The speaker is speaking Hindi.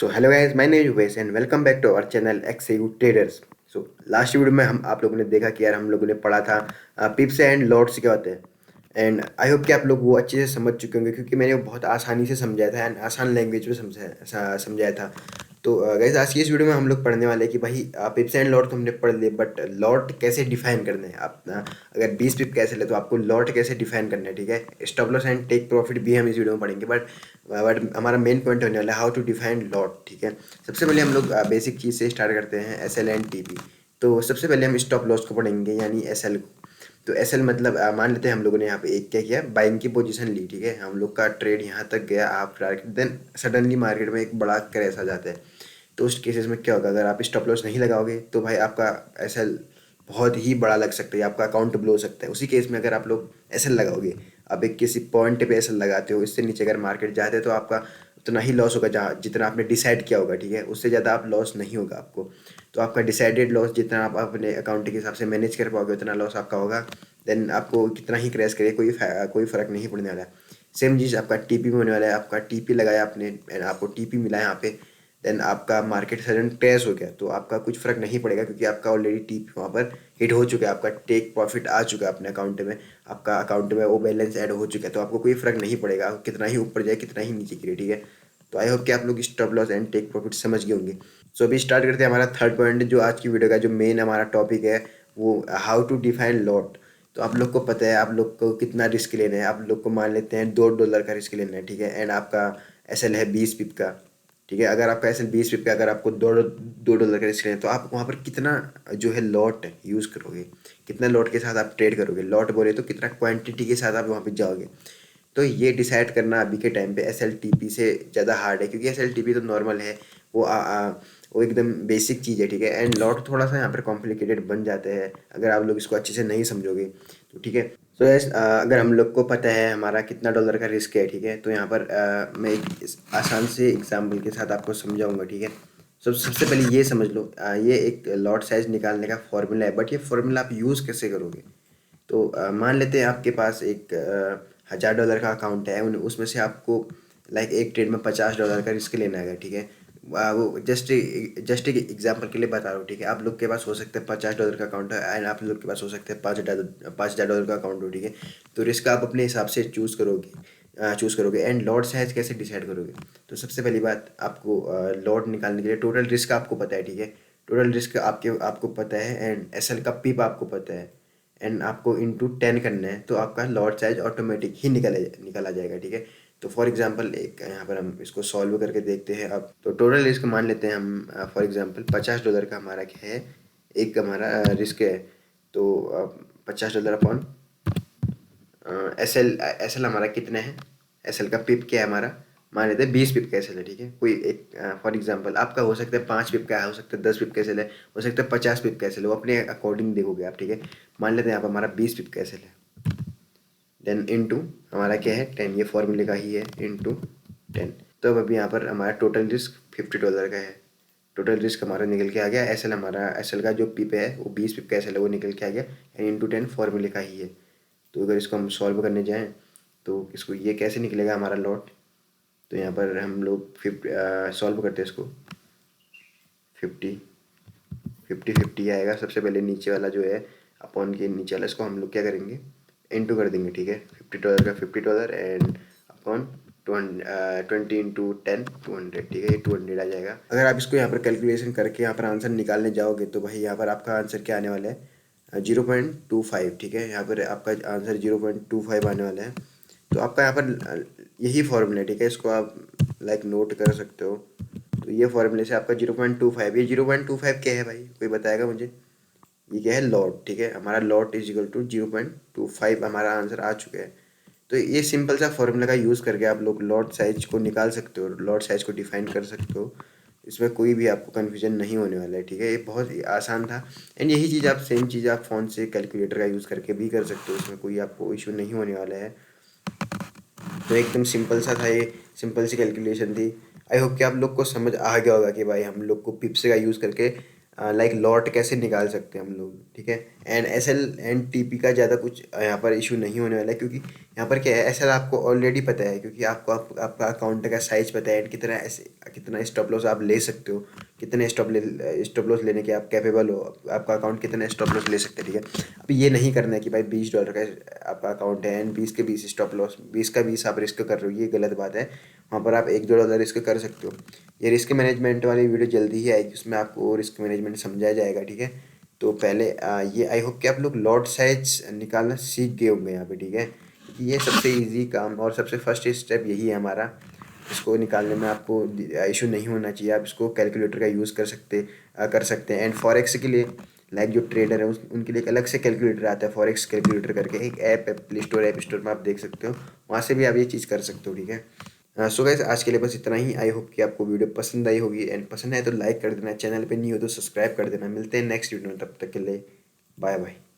So hello guys, my name is Uwais and welcome back to our channel XU traders. So last video में हम आप लोगों ने देखा कि यार हम लोगों ने पढ़ा था पिप्स एंड लॉट्स क्या होते हैं। एंड आई होप कि आप लोग वो अच्छे से समझ चुके होंगे क्योंकि मैंने वो बहुत आसानी से समझाया था एंड आसान लैंग्वेज में समझाया था। तो गाइस आज की इस वीडियो में हम लोग पढ़ने वाले हैं कि भाई पिप्स एंड लॉट तो हमने पढ़ लिए, बट लॉट कैसे डिफाइन करने हैं। आप अगर 20 पिप कैसे ले तो आपको लॉट कैसे डिफाइन करना है, ठीक है। Stop loss and take profit भी हम इस वीडियो में पढ़ेंगे, बट हमारा मेन पॉइंट होने वाला है हाउ टू डिफाइन लॉट, ठीक है। सबसे पहले हम लोग बेसिक चीज़ से स्टार्ट करते हैं, S L and T P. तो सबसे पहले हम स्टॉप लॉस को पढ़ेंगे यानी एस एल को। तो एस एल मतलब मान लेते हैं हम लोगों ने यहाँ पे एक क्या किया, बाइंग की पोजीशन ली, ठीक है। हम लोग का ट्रेड यहाँ तक गया आप टारगेट, देन सडनली मार्केट में एक बड़ा क्रैश आ जाता है। तो उस केसेस में क्या होगा, अगर आप स्टॉप लॉस नहीं लगाओगे तो भाई आपका एस एल बहुत ही बड़ा लग सकता है, आपका अकाउंट ब्लो हो सकता है। उसी केस में अगर आप लोग एस एल लगाओगे, आप एक किसी पॉइंट पे एस एल लगाते हो, इससे नीचे अगर मार्केट जाते हैं तो आपका उतना ही लॉस होगा जहाँ जितना आपने डिसाइड किया होगा, ठीक है। उससे ज़्यादा आप लॉस नहीं होगा आपको। तो आपका डिसाइडेड लॉस जितना आप अपने अकाउंट के हिसाब से मैनेज कर पाओगे उतना लॉस आपका होगा। देन आपको कितना ही क्रैश करे कोई फ़र्क नहीं पड़ने वाला है। सेम चीज़ आपका टीपी में होने वाला है। आपका टीपी लगाया आपने एंड आपको टीपी मिला यहाँ पे, देन आपका मार्केट सडन क्रैश हो गया तो आपका कुछ फ़र्क नहीं पड़ेगा क्योंकि आपका ऑलरेडी टीपी वहाँ पर हिट हो चुका है, आपका टेक प्रॉफिट आ चुका है अपने अकाउंट में, आपका अकाउंट में वो बैलेंस ऐड हो चुका है। तो आपको कोई फ़र्क नहीं पड़ेगा कितना ही ऊपर जाए कितना ही नीचे गिरे, ठीक है। तो आई होप कि आप लोग stop loss and take profit समझ गए होंगे। सो अभी स्टार्ट करते हैं हमारा थर्ड पॉइंट, जो आज की वीडियो का जो मेन हमारा टॉपिक है वो हाउ टू डिफाइन लॉट। तो आप लोग को पता है आप लोग को कितना रिस्क लेना है। आप लोग को मान लेते हैं $2 का रिस्क लेना है, ठीक है। एंड आपका एस एल है 20 पिप का, ठीक है। अगर आपका एस एल 20 पिप का, अगर आपको $2 का रिस्क लेना है तो आप वहाँ पर कितना जो है लॉट यूज़ करोगे, कितना लॉट के साथ आप ट्रेड करोगे। लॉट बोले तो कितना क्वांटिटी के साथ आप वहाँ पे जाओगे। तो ये डिसाइड करना अभी के टाइम पे एस एल टी पी से ज़्यादा हार्ड है क्योंकि एस एल टी पी तो नॉर्मल है, वो वो एकदम बेसिक चीज़ है, ठीक है। एंड लॉट थोड़ा सा यहाँ पर कॉम्प्लिकेटेड बन जाते हैं अगर आप लोग इसको अच्छे से नहीं समझोगे तो, ठीक है। सो अगर हम लोग को पता है हमारा कितना डॉलर का रिस्क है, ठीक है, तो यहाँ पर मैं एक आसान से एग्जाम्पल के साथ आपको समझाऊंगा, ठीक है। सबसे पहले ये समझ लो, ये एक लॉट साइज निकालने का फॉर्मूला है, बट ये फॉर्मूला आप यूज़ कैसे करोगे। तो मान लेते हैं आपके पास एक $1000 का अकाउंट है, उसमें से आपको लाइक एक ट्रेड में $50 का रिस्क लेना है, ठीक है। वो जस्ट एक एग्जांपल के लिए बता रहा हूँ, ठीक है। आप लोग के पास हो सकता है $50 का अकाउंट है एंड आप लोग के पास हो सकता है $5000 का अकाउंट हो, ठीक है। तो रिस्क आप अपने हिसाब से चूज़ करोगे एंड लॉट साइज कैसे डिसाइड करोगे। तो सबसे पहली बात, आपको लॉट निकालने के लिए टोटल रिस्क आपको पता है, ठीक है। टोटल रिस्क आपको पता है एंड एस एल का पिप आपको पता है एंड आपको इंटू 10 करना है तो आपका लॉट साइज ऑटोमेटिक ही निकल आ जाएगा, ठीक है। तो फॉर एग्जांपल एक यहाँ पर हम इसको सॉल्व करके देखते हैं। अब तो टोटल रिस्क मान लेते हैं हम, फॉर एग्जांपल $50 का हमारा क्या है, एक हमारा रिस्क है। तो $50 अपॉन एस एल हमारा कितना है, एस एल का पिप क्या है हमारा, मान लेते हैं 20 पिप का एस एल है, ठीक है। कोई एक फॉर एग्जांपल आपका हो सकता है 5 पिप का, हो सकता है 10 पिप का एस एल है, हो सकता है 50 पिप का एस एल है, वो अपने अकॉर्डिंग देखोगे आप, ठीक है। मान लेते हैं यहाँ पर हमारा 20 पिप का एस एल है, देन इंटू हमारा क्या है 10, ये फॉर्मूले का ही है, इंटू 10। तो अब अभी यहाँ पर हमारा टोटल रिस्क $50 का है। टोटल रिस्क हमारा निकल के आ गया, एस एल हमारा एस एल का जो पिप है वो 20 पिप का एस एल है, वो निकल के आ गया एंड इंटू 10 फॉर्मूले का ही है। तो अगर इसको हम सॉल्व करने जाएँ तो इसको ये कैसे निकलेगा हमारा लॉट। तो यहाँ पर हम लोग सॉल्व करते हैं इसको, 50 50 50 आएगा। सबसे पहले नीचे वाला जो है अपॉन के नीचे वाला, इसको हम लोग क्या करेंगे, इंटू कर देंगे, ठीक है। $50 का $50 एंड अपॉन 20 इंटू 10 200, ठीक है। ये 200 आ जाएगा। अगर आप इसको यहाँ पर कैलकुलेशन करके यहाँ पर आंसर निकालने जाओगे तो भाई यहाँ पर आपका आंसर क्या आने वाला है, 0.25, ठीक है। यहाँ पर आपका आंसर 0.25 आने वाला है। तो आपका यहाँ पर यही फॉर्मूला है, ठीक है। इसको आप लाइक नोट कर सकते हो। तो ये फॉर्मूले से आपका 0.25, ये 0.25 क्या है भाई, कोई बताएगा मुझे। ये क्या है, लॉट, ठीक है। हमारा लॉट इज इक्वल टू 0.25, हमारा आंसर आ चुका है। तो ये सिंपल सा फॉर्मूला का यूज़ करके आप लोग लॉट साइज को निकाल सकते हो, लॉट साइज को डिफाइन कर सकते हो। इसमें कोई भी आपको कन्फ्यूजन नहीं होने वाला है, ठीक है। ये बहुत ही आसान था एंड यही चीज़ आप सेम चीज़ आप फ़ोन से कैलकुलेटर का यूज़ करके भी कर सकते हो, इसमें कोई आपको इशू नहीं होने वाला है। तो एकदम सिंपल सा था, ये सिंपल सी कैलकुलेशन थी। आई होप कि आप लोग को समझ आ गया होगा कि भाई हम लोग को पिप्स का यूज़ करके लाइक लॉट कैसे निकाल सकते हैं हम लोग, ठीक है। And S L and T P का ज़्यादा कुछ यहाँ पर इशू नहीं होने वाला है, क्योंकि यहाँ पर क्या है, एस एल आपको ऑलरेडी पता है, क्योंकि आपका अकाउंट का साइज पता है, एंड कितना स्टॉप लॉस आप ले सकते हो, कितने स्टॉप लॉस लेने के आप कैपेबल हो, आपका अकाउंट कितना स्टॉप लॉस ले सकते हैं, ठीक है। अब ये नहीं करना है कि भाई $20 का आपका अकाउंट है एंड 20 के 20 स्टॉप लॉस, 20 का 20 आप रिस्क कर रहे हो, ये गलत बात है। वहाँ पर आप $1-2 रिस्क कर सकते हो। ये रिस्क मैनेजमेंट वाली वीडियो जल्दी ही आएगी, उसमें आपको रिस्क मैनेजमेंट समझाया जाएगा, ठीक है। तो पहले ये आई होप कि आप लोग लॉट साइज निकालना सीख गए होंगे यहाँ पे, ठीक है, क्योंकि ये सबसे इजी काम और सबसे फर्स्ट स्टेप यही है हमारा। इसको निकालने में आपको इशू नहीं होना चाहिए, आप इसको कैलकुलेटर का यूज़ कर सकते हैं। एंड फॉरेक्स के लिए लाइक जो ट्रेडर है उनके लिए एक अलग से कैलकुलेटर आता है, फॉरेक्स कैलकुलेटर करके एक ऐप है, प्ले स्टोर ऐप स्टोर में आप देख सकते हो, वहाँ से भी आप ये चीज़ कर सकते हो, ठीक है। सो गाइस, आज के लिए बस इतना ही। आई होप कि आपको वीडियो पसंद आई होगी, एंड पसंद है तो लाइक कर देना, चैनल पे नहीं हो तो सब्सक्राइब कर देना। मिलते हैं नेक्स्ट वीडियो में, तब तक के लिए बाय बाय।